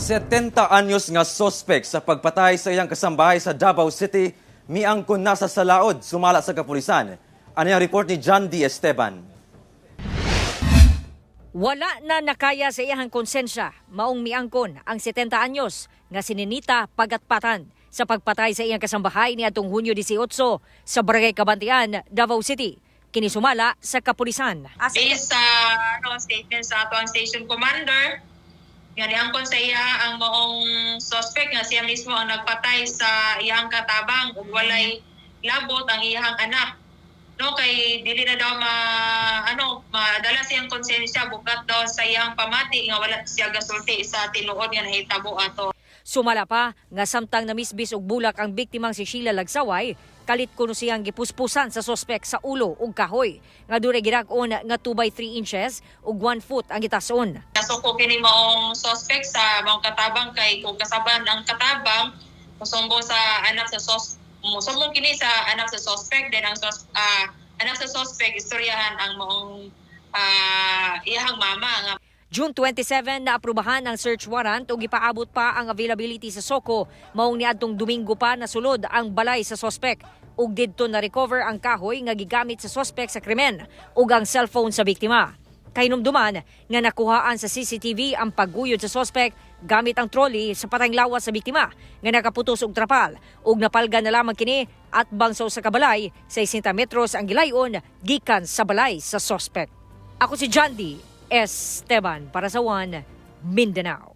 70 anyos nga sospek sa pagpatay sa iyang kasambahay sa Davao City, miangkon na sa salaod sumala sa kapulisan. Ano yung report ni John D. Esteban? Wala na nakaya sa iyang konsensya, maong miangkon ang 70 anyos nga sininita pagatpatan sa pagpatay sa iyang kasambahay ni atong Hunyo 18 sa Barangay Kabantian, Davao City. Kinisumala sa kapulisan. Based sa statement sa ato ang station commander, nga niangkon sa iya ang maong suspect nga siya mismo ang nagpatay sa iyang katabang ug walay labot ang iyang anak. No kay dili na daw madala siyang konsensya bukat daw sa iyang pamati nga wala siya gasulti sa tinuod nga nahitabo ato. Sumala pa nga samtang namisbis og bulak ang biktimang si Sheila Lagsaway, kalit kuno siyang gipuspusan sa sospek sa ulo ug kahoy nga dunay gidak-on nga 2 by 3 inches ug 1 foot ang gitason. Nasuko kini maong suspect sa maong katabang kay kung kasaban ang katabang musumbong sa anak sa musumbong kini sa anak sa suspect then ang anak sa suspect istoryahan ang maong iyang mama nga June 27 na aprubahan ang search warrant ug ipaabot pa ang availability sa SOCO maong niadtong Domingo pa nasulod ang balay sa sospek ug didto na recover ang kahoy nga gigamit sa sospek sa krimen ug ang cellphone sa biktima. Kahinumduman nga nakuhaan sa CCTV ang pagguyod sa sospek gamit ang trolley sa patayng lawas sa biktima nga nakaputos og trapal ug napalga na lamang kini at bangsaw sa kabalay 60 metros ang gilayon gikan sa balay sa sospek. Ako si John D. Esteban para sa One Mindanao.